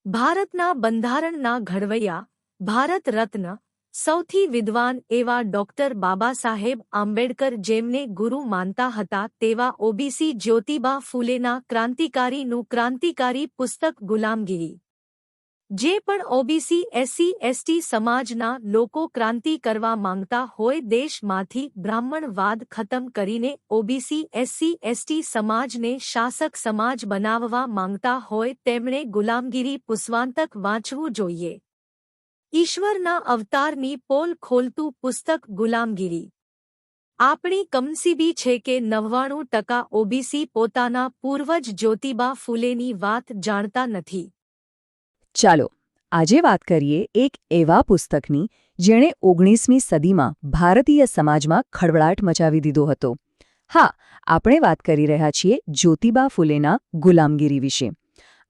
ભારતના બંધારણના ઘડવૈયા, ભારત રત્ન, સૌથી વિદ્વાન એવા ડોક્ટર બાબાસાહેબ આંબેડકર જેમને ગુરુ માનતા હતા તેવા ઓબીસી જ્યોતિબા ફૂલેના ક્રાંતિકારીનું ક્રાંતિકારી પુસ્તક ગુલામગીરી. જે પણ ઓબીસી એસસી સમાજના લોકો ક્રાંતિ કરવા માંગતા હોય, દેશમાંથી બ્રાહ્મણવાદ ખતમ કરીને ઓબીસી એસસી સમાજને શાસક સમાજ બનાવવા માંગતા હોય તેમણે ગુલામગીરી પુસ્તક વાંચવું જોઈએ. ઈશ્વરના અવતારની પોલ ખોલતું પુસ્તક ગુલામગીરી. આપણી કમનસીબી છે કે 99% ઓબીસી પોતાના પૂર્વજ જ્યોતિબા ફૂલેની વાત જાણતા નથી. ચાલો આજે વાત કરીએ એક એવા પુસ્તકની જેણે 19મી સદીમાં ભારતીય સમાજમાં ખળભળાટ મચાવી દીધો હતો. હા, આપણે વાત કરી રહ્યા છીએ જ્યોતિબા ફૂલેના ગુલામગીરી વિશે.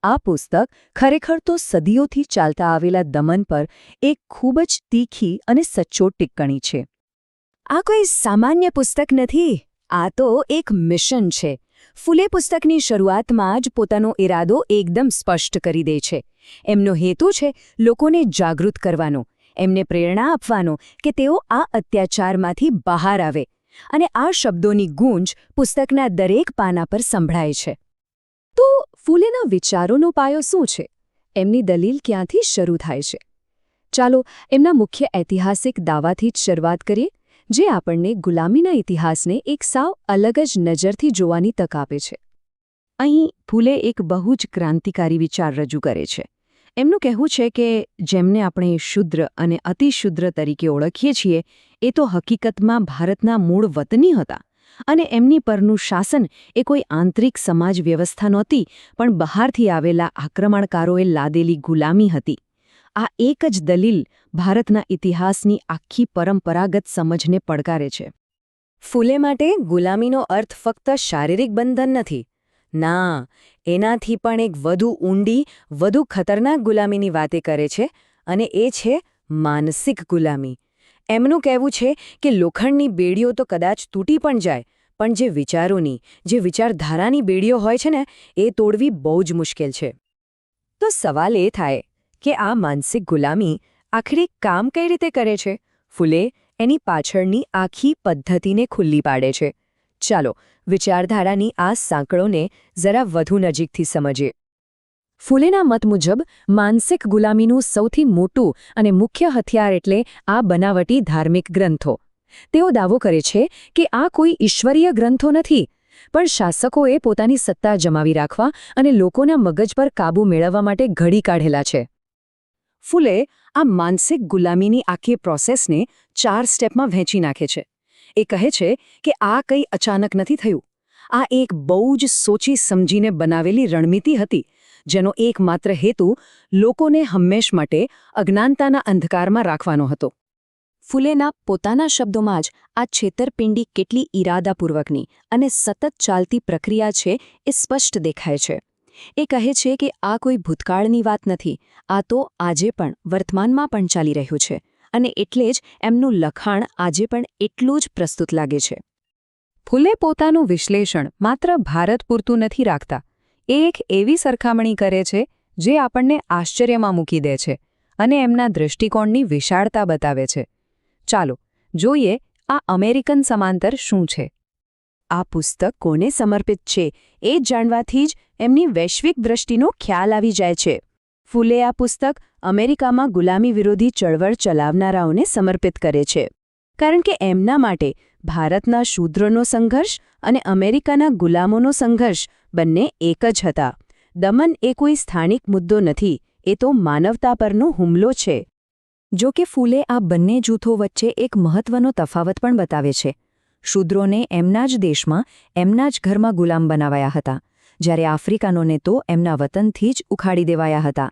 આ પુસ્તક ખરેખર તો સદીઓથી ચાલતા આવેલા દમન પર એક ખૂબ જ તીખી અને સચોટ ટિપ્પણી છે. આ કોઈ સામાન્ય પુસ્તક નથી, આ તો એક મિશન છે. ફૂલે પુસ્તકની શરૂઆતમાં જ પોતાનો ઇરાદો એકદમ સ્પષ્ટ કરી દે છે. એમનો હેતુ છે લોકોને જાગૃત કરવાનો, એમને પ્રેરણા આપવાનો કે તેઓ આ અત્યાચારમાંથી બહાર આવે, અને આ શબ્દોની ગૂંજ પુસ્તકના દરેક પાના પર સંભળાય છે. તો ફૂલેના વિચારોનો પાયો શું છે? એમની દલીલ ક્યાંથી શરૂ થાય છે? ચાલો એમના મુખ્ય ઐતિહાસિક દાવાથી જ શરૂઆત કરીએ, જે આપણને ગુલામીના ઇતિહાસને એક સાવ અલગ જ નજરથી જોવાની તક આપે છે. અહીં ફૂલે એક બહુ જ ક્રાંતિકારી વિચાર રજૂ કરે છે. એમનું કહેવું છે કે જેમને આપણે શુદ્ર અને અતિશુદ્ર તરીકે ઓળખીએ છીએ એ તો હકીકતમાં ભારતના મૂળ વતની હતા, અને એમની પરનું શાસન એ કોઈ આંતરિક સમાજ વ્યવસ્થા નહોતી, પણ બહારથી આવેલા આક્રમણકારોએ લાદેલી ગુલામી હતી. આ એક જ દલીલ ભારતના ઇતિહાસની આખી પરંપરાગત સમજને પડકારે છે. ફૂલે માટે ગુલામીનો અર્થ ફક્ત શારીરિક બંધન નથી. ના, એનાથી પણ એક વધુ ઊંડી, વધુ ખતરનાક ગુલામીની વાતે કરે છે, અને એ છે માનસિક ગુલામી. એમનું કહેવું છે કે લોખંડની બેડીઓ તો કદાચ તૂટી પણ જાય, પણ જે વિચારોની, જે વિચારધારાની બેડીઓ હોય છે ને, એ તોડવી બહુ જ મુશ્કેલ છે. તો સવાલ એ થાય કે આ માનસિક ગુલામી આખરે કામ કઈ રીતે કરે છે? ફૂલે એની પાછળની આખી પદ્ધતિને ખુલ્લી પાડે છે. ચાલો વિચારધારાની આ સાંકળોને જરા વધુ નજીકથી સમજીએ. ફૂલેના મત મુજબ માનસિક ગુલામીનું સૌથી મોટું અને મુખ્ય હથિયાર એટલે આ બનાવટી ધાર્મિક ગ્રંથો. તેઓ દાવો કરે છે કે આ કોઈ ઈશ્વરીય ગ્રંથો નથી, પણ શાસકોએ પોતાની સત્તા જમાવી રાખવા અને લોકોના મગજ પર કાબૂ મેળવવા માટે ઘડી કાઢેલા છે. ફૂલે આ માનસિક ગુલામીની આખી પ્રોસેસને 4 સ્ટેપમાં વહેંચી નાખે છે. એ કહે છે કે આ કંઈ અચાનક નથી થયું. આ એક બહુ જ સોચી સમજીને બનાવેલી રણનીતિ હતી, જેનો એકમાત્ર હેતુ લોકોને હંમેશ માટે અજ્ઞાનતાના અંધકારમાં રાખવાનો હતો. ફૂલેના પોતાના શબ્દોમાં જ આ છેતરપિંડી કેટલી ઇરાદાપૂર્વકની અને સતત ચાલતી પ્રક્રિયા છે એ સ્પષ્ટ દેખાય છે. એ કહે છે કે આ કોઈ ભૂતકાળની વાત નથી, આ તો આજે પણ વર્તમાનમાં પણ ચાલી રહ્યું છે, અને એટલે જ એમનું લખાણ આજે પણ એટલું જ પ્રસ્તુત લાગે છે. ફૂલે પોતાનું વિશ્લેષણ માત્ર ભારત પૂરતું નથી રાખતા. એ એક એવી સરખામણી કરે છે જે આપણને આશ્ચર્યમાં મૂકી દે છે અને એમના દૃષ્ટિકોણની વિશાળતા બતાવે છે. ચાલો જોઈએ આ અમેરિકન સમાંતર શું છે. આ પુસ્તક કોને સમર્પિત છે એ જાણવાથી જ એમની વૈશ્વિક દ્રષ્ટિનો ખ્યાલ આવી જાય છે. ફૂલે આ પુસ્તક અમેરિકામાં ગુલામી વિરોધી ચળવળ ચલાવનારાઓને સમર્પિત કરે છે, કારણ કે એમના માટે ભારતના શૂદ્રોનો સંઘર્ષ અને અમેરિકાના ગુલામોનો સંઘર્ષ બંને એક જ હતા. દમન એ કોઈ સ્થાનિક મુદ્દો નથી, એ તો માનવતા પરનો હુમલો છે. જો કે ફૂલે આ બંને જૂથો વચ્ચે એક મહત્વનો તફાવત પણ બતાવે છે. શૂદ્રોને એમના જ દેશમાં, એમના જ ઘરમાં ગુલામ બનાવાયા હતા, જ્યારે આફ્રિકાનોને તો એમના વતનથી જ ઉખાડી દેવાયા હતા.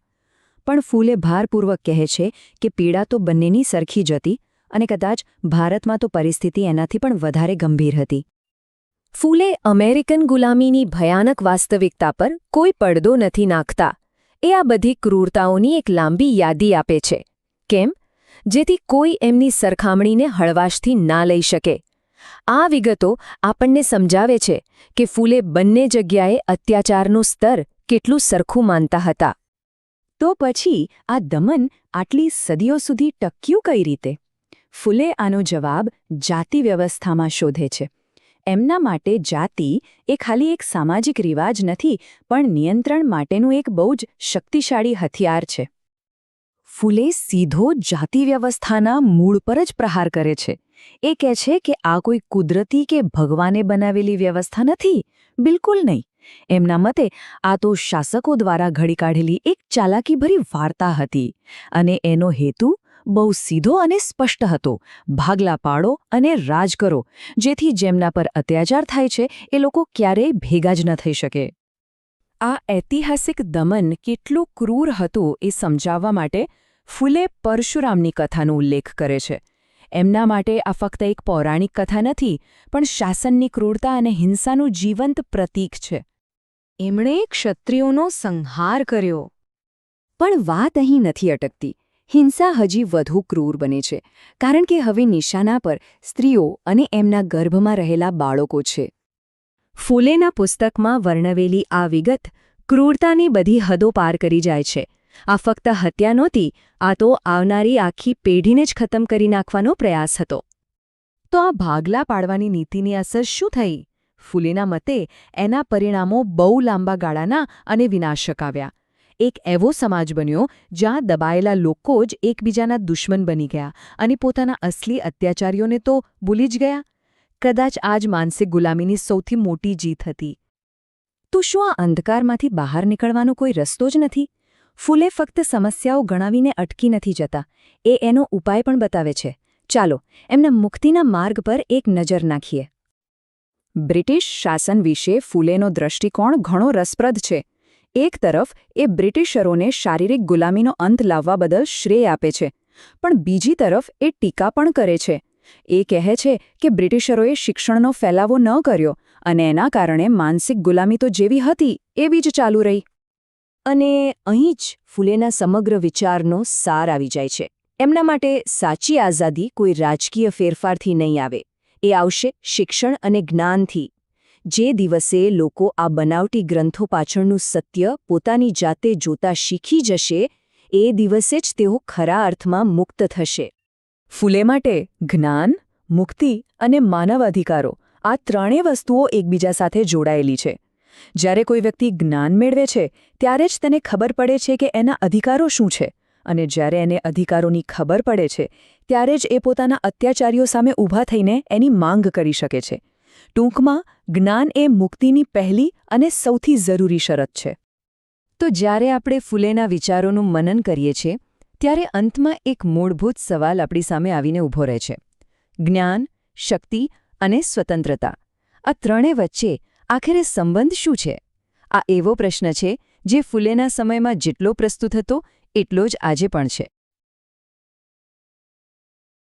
પણ ફૂલે ભારપૂર્વક કહે છે કે પીડા તો બંનેની સરખી જ હતી, અને કદાચ ભારતમાં તો પરિસ્થિતિ એનાથી પણ વધારે ગંભીર હતી. ફૂલે અમેરિકન ગુલામીની ભયાનક વાસ્તવિકતા પર કોઈ પડદો નથી નાખતા. એ આ બધી ક્રૂરતાઓની એક લાંબી યાદી આપે છે. કેમ? જેથી કોઈ એમની સરખામણીને હળવાશથી ના લઈ શકે. આ વિગતો આપણને સમજાવે છે કે ફૂલે બંને જગ્યાએ અત્યાચારનું સ્તર કેટલું સરખું માનતા હતા. તો પછી આ દમન આટલી સદીઓ સુધી ટક્યું કઈ રીતે? ફૂલે આનો જવાબ જાતિ વ્યવસ્થામાં શોધે છે. એમના માટે જાતિ એ ખાલી એક સામાજિક રિવાજ નથી, પણ નિયંત્રણ માટેનું એક બહુ જ શક્તિશાળી હથિયાર છે. ફૂલે સીધો જાતિ વ્યવસ્થાના મૂળ પર જ પ્રહાર કરે છે. એ કહે છે કે આ કોઈ કુદરતી કે ભગવાને બનાવેલી વ્યવસ્થા નથી, બિલકુલ નહીં. એમના મતે આ તો શાસકો દ્વારા ઘડી કાઢેલી એક ચાલાકીભરી વાર્તા હતી, અને એનો હેતુ બહુ સીધો અને સ્પષ્ટ હતો: ભાગલા પાડો અને રાજ કરો, જેથી જેમના પર અત્યાચાર થાય છે એ લોકો ક્યારેય ભેગા જ ન થઈ શકે. આ ઐતિહાસિક દમન કેટલું ક્રૂર હતું એ સમજાવવા માટે ફૂલે પરશુરામની કથાનો ઉલ્લેખ કરે છે. એમના માટે આ ફક્ત એક પૌરાણિક કથા નથી, પણ શાસનની ક્રૂરતા અને હિંસાનું જીવંત પ્રતીક છે. એમણે ક્ષત્રિયોનો સંહાર કર્યો. પણ વાત અહીં નથી અટકતી. હિંસા હજી વધુ ક્રૂર બને છે, કારણ કે હવે નિશાના પર સ્ત્રીઓ અને એમના ગર્ભમાં રહેલા બાળકો છે. ફૂલેના પુસ્તકમાં વર્ણવેલી આ વિગત ક્રૂરતાની બધી હદો પાર કરી જાય છે. આ ફક્ત હત્યા નહોતી, આ તો આવનારી આખી પેઢીને જ ખતમ કરી નાખવાનો પ્રયાસ હતો. તો આ ભાગલા પાડવાની નીતિની અસર શું થઈ? ફૂલેના મતે એના પરિણામો બહુ લાંબા ગાળાના અને વિનાશક આવ્યા. એક એવો સમાજ બન્યો જ્યાં દબાયેલા લોકો જ એકબીજાના દુશ્મન બની ગયા અને પોતાના અસલી અત્યાચારીઓને તો ભૂલી જ ગયા. કદાચ આ જ માનસિક ગુલામીની સૌથી મોટી જીત હતી. તો શું આ અંધકારમાંથી બહાર નીકળવાનો કોઈ રસ્તો જ નથી? ફૂલે ફક્ત સમસ્યાઓ ગણાવીને અટકી નથી જતા, એ એનો ઉપાય પણ બતાવે છે. ચાલો એમના મુક્તિના માર્ગ પર એક નજર નાખીએ. બ્રિટિશ શાસન વિશે ફૂલેનો દૃષ્ટિકોણ ઘણો રસપ્રદ છે. એક તરફ એ બ્રિટિશરોને શારીરિક ગુલામીનો અંત લાવવા બદલ શ્રેય આપે છે, પણ બીજી તરફ એ ટીકા પણ કરે છે. એ કહે છે કે બ્રિટિશરોએ શિક્ષણનો ફેલાવો ન કર્યો અને એના કારણે માનસિક ગુલામી તો જેવી હતી એવી જ ચાલુ રહી. અને અહીં જ ફૂલેના સમગ્ર વિચારનો સાર આવી જાય છે. એમના માટે સાચી આઝાદી કોઈ રાજકીય ફેરફારથી નહીં આવે, એ આવશે શિક્ષણ અને જ્ઞાનથી. જે દિવસે લોકો આ બનાવટી ગ્રંથો પાછળનું સત્ય પોતાની જાતે જોતા શીખી જશે, એ દિવસે જ તેઓ ખરા અર્થમાં મુક્ત થશે. ફૂલે માટે જ્ઞાન, મુક્તિ અને માનવ અધિકારો આ ત્રણેય વસ્તુઓ એકબીજા સાથે જોડાયેલી છે. જ્યારે કોઈ વ્યક્તિ જ્ઞાન મેળવે છે ત્યારે જ તેને ખબર પડે છે કે એના અધિકારો શું છે, અને જ્યારે એને અધિકારોની ખબર પડે છે ત્યારે જ એ પોતાના અત્યાચારીઓ સામે ઊભા થઈને એની માંગ કરી શકે છે. ટૂંકમાં જ્ઞાન એ મુક્તિની પહેલી અને સૌથી જરૂરી શરત છે. તો જ્યારે આપણે ફૂલેના વિચારોનું મનન કરીએ છીએ, ત્યારે અંતમાં એક મૂળભૂત સવાલ આપણી સામે આવીને ઊભો રહે છે: જ્ઞાન, શક્તિ અને સ્વતંત્રતા, આ ત્રણે વચ્ચે આખરે સંબંધ શું છે? આ એવો પ્રશ્ન છે જે ફૂલેના સમયમાં જેટલો પ્રસ્તુત હતો એટલો જ આજે પણ છે.